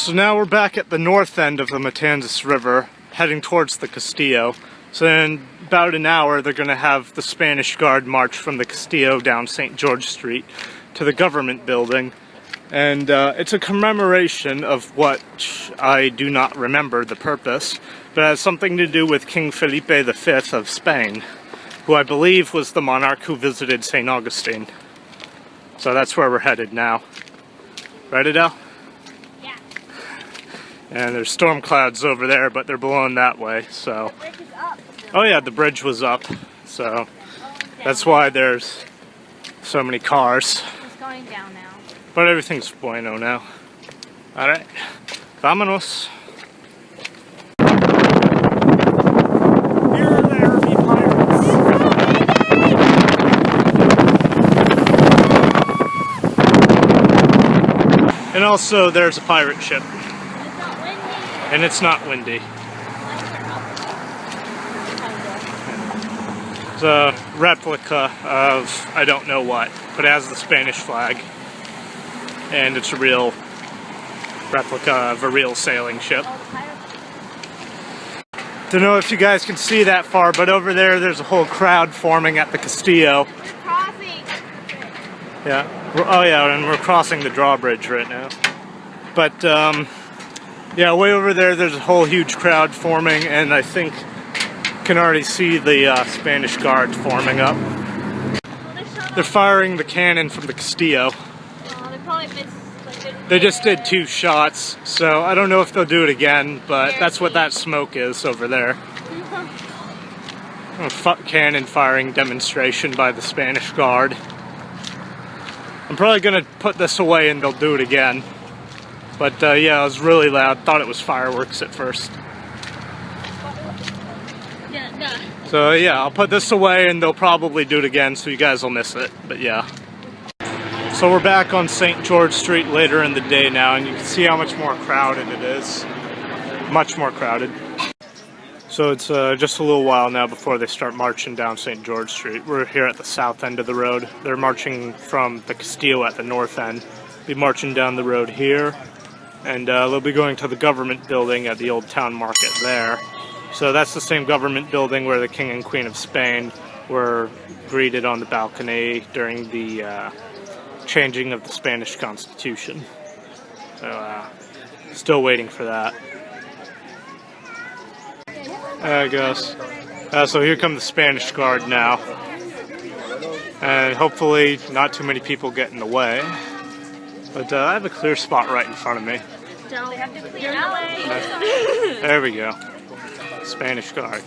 So now we're back at the north end of the Matanzas River, heading towards the Castillo. So in about an hour, they're going to have the Spanish Guard march from the Castillo down St. George Street to the government building. And it's a commemoration of what I do not remember the purpose, but it has something to do with King Felipe V of Spain, who I believe was the monarch who visited St. Augustine. So that's where we're headed now. Right, Adele? Yeah. And there's storm clouds over there, but they're blowing that way, so... The bridge is up. Oh yeah, the bridge was up, so that's why there's so many cars. It's going down now. But everything's bueno now. Alright, vámonos. Here there be pirates. And also there's a pirate ship. It's not windy. And it's not windy. It's a replica of I don't know what, but it has the Spanish flag. And it's a real replica of a real sailing ship. Don't know if you guys can see that far, but over there's a whole crowd forming at the Castillo. We're crossing. Yeah. Oh yeah, and we're crossing the drawbridge right now. But yeah, way over there's a whole huge crowd forming, and I think you can already see the Spanish Guard forming up. They're firing the cannon from the Castillo. They just did 2 shots, so I don't know if they'll do it again, but that's what that smoke is over there. A cannon firing demonstration by the Spanish Guard. I'm probably going to put this away and they'll do it again. But yeah, it was really loud. Thought it was fireworks at first. So yeah, I'll put this away and they'll probably do it again, so you guys will miss it. But yeah. So we're back on St. George Street later in the day now, and you can see how much more crowded it is. Much more crowded. So it's just a little while now before they start marching down St. George Street. We're here at the south end of the road. They're marching from the Castillo at the north end. Be marching down the road here, and they'll be going to the government building at the old town market there. So that's the same government building where the King and Queen of Spain were greeted on the balcony during the changing of the Spanish Constitution. So, still waiting for that. I guess. So here come the Spanish Guard now. And hopefully not too many people get in the way. But I have a clear spot right in front of me. Don't have to clear the way. There we go. Spanish Guard.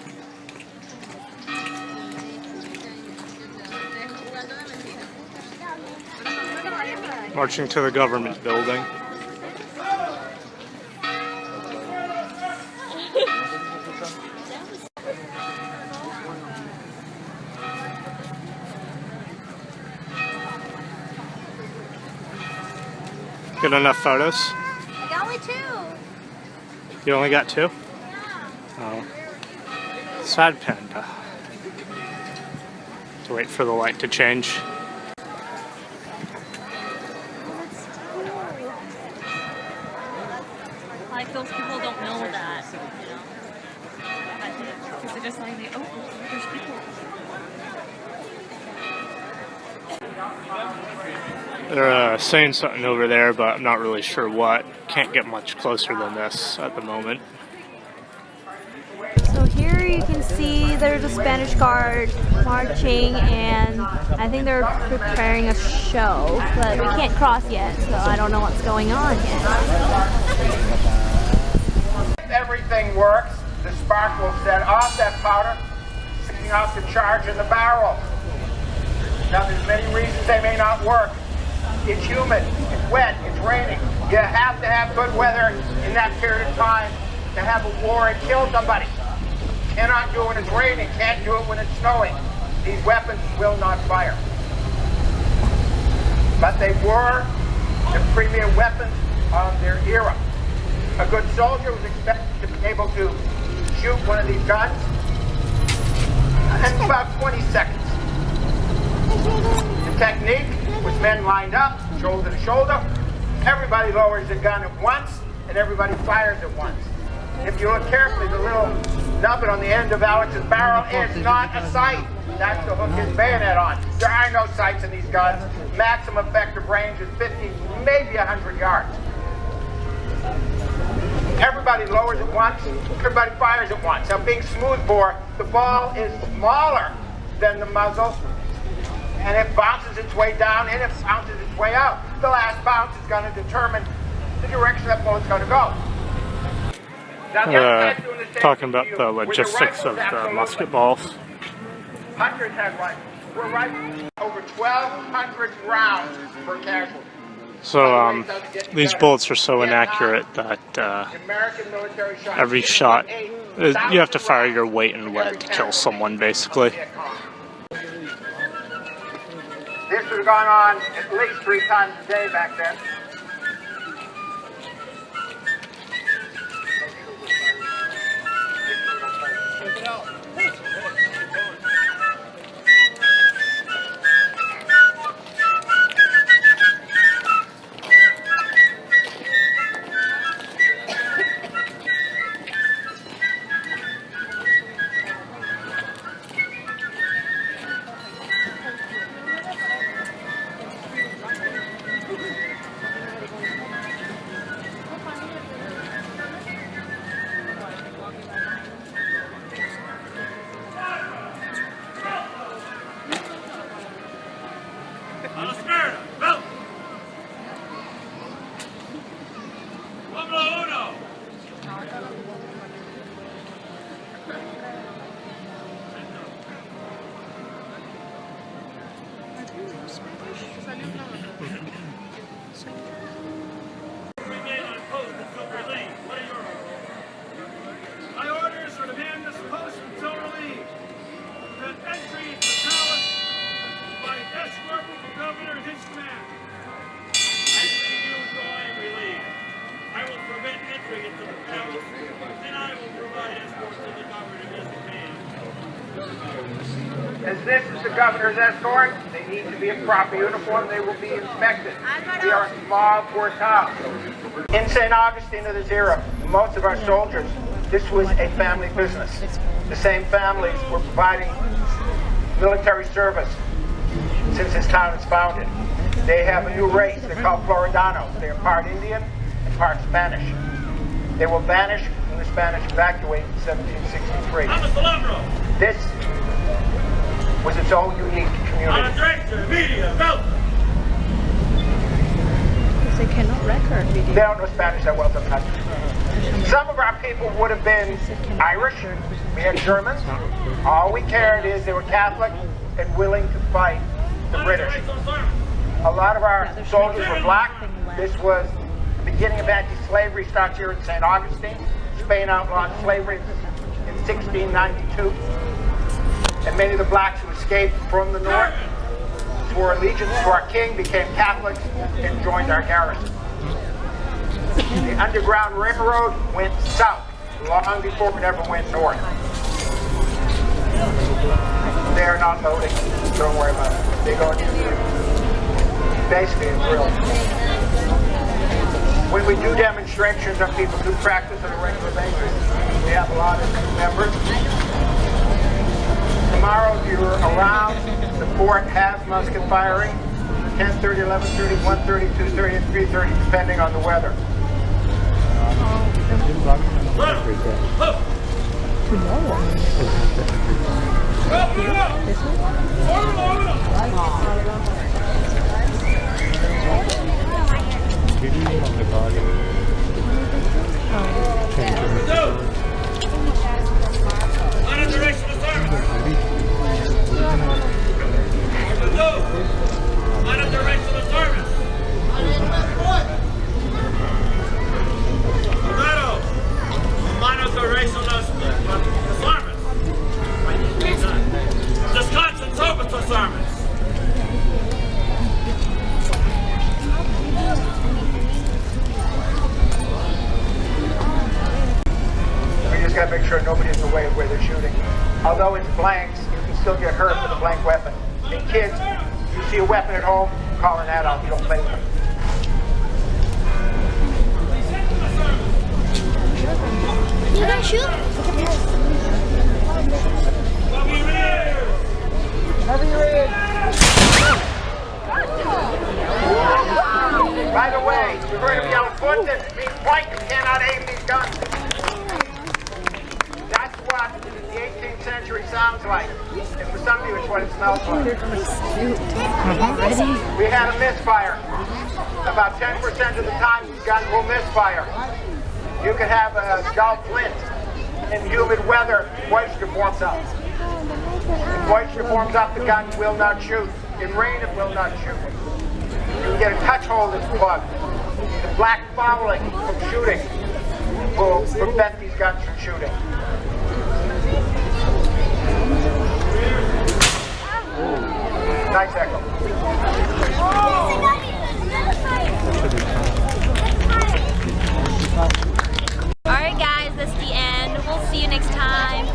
Marching to the government building. Get enough photos? I got only 2. You only got 2? Yeah. Oh. Sad panda. To wait for the light to change. Like those people don't know that, you know. Because they're just like, oh, there's people. They're saying something over there, but I'm not really sure what. Can't get much closer than this at the moment. So here you can see there's a Spanish Guard marching, and I think they're preparing a show, but we can't cross yet, so I don't know what's going on yet. If everything works, the spark will set off that powder, setting off the charge in the barrel. Now there's many reasons they may not work. It's humid, it's wet, it's raining. You have to have good weather in that period of time to have a war and kill somebody. Cannot do it when it's raining, can't do it when it's snowing. These weapons will not fire. But they were the premier weapons of their era. A good soldier was expected to be able to shoot one of these guns in about 20 seconds. The technique was men lined up, shoulder to shoulder. Everybody lowers the gun at once, and everybody fires at once. If you look carefully, the little nubbin on the end of Alex's barrel is not a sight. That's to hook his bayonet on. There are no sights in these guns. Maximum effective range is 50, maybe 100 yards. Everybody lowers at once, everybody fires at once. Now being smoothbore, the ball is smaller than the muzzle, and it bounces its way down and it bounces its way out. The last bounce is going to determine the direction that bullet's going to go. Now, the other guy's doing the same Talking about to the you. With logistics of rifles, the musket balls. Hunters had rifles. We're rifling over 1,200 rounds per casualty. So these bullets are so inaccurate that every shot, you have to fire your weight in lead to kill someone, basically. This would have gone on at least 3 times a day back then. As this is the governor's escort, they need to be in proper uniform. They will be inspected. We are a small force house. In St. Augustine of this era, most of our soldiers, this was a family business. The same families were providing military service since this town is founded. They have a new race. They're called Floridanos. They are part Indian and part Spanish. They will vanish when the Spanish evacuate in 1763. This was its own unique community. They cannot record video. They don't know Spanish that well sometimes. Some of our people would have been Irish. We had Germans. All we cared is they were Catholic and willing to fight the British. A lot of our soldiers were black. This was the beginning of anti-slavery, starts here in St. Augustine. Spain outlawed slavery in 1692. And many of the blacks who escaped from the north swore allegiance to our king, became Catholics, and joined our garrison. The Underground Railroad went south long before it ever went north. They are not loading. Don't worry about it. They go into basically a drill. When we do demonstrations, our people do practice on a regular basis. We have a lot of members. Tomorrow, if you're around, the fort has musket firing, 10:30, 11:30, 1:30, 2:30, and 3:30, depending on the weather. Got to make sure nobody's in the way of where they're shooting. Although it's blanks, you can still get hurt with a blank weapon. And kids, you see a weapon at home, call an adult, you don't play with them. shoot? Heavy rig. By the way, you're going to be on foot. This means point. You cannot aim these guns. That's what the 18th century sounds like. And for some of you, it's what it smells like. We had a misfire. About 10% of the time, these guns will misfire. You could have a dull flint in humid weather. Moisture forms up. If moisture forms up, the gun will not shoot. In rain, it will not shoot. You can get a touch hole that's plugged. The black fouling from shooting will prevent these guns from shooting. Nice echo. Alright guys, that's the end. We'll see you next time.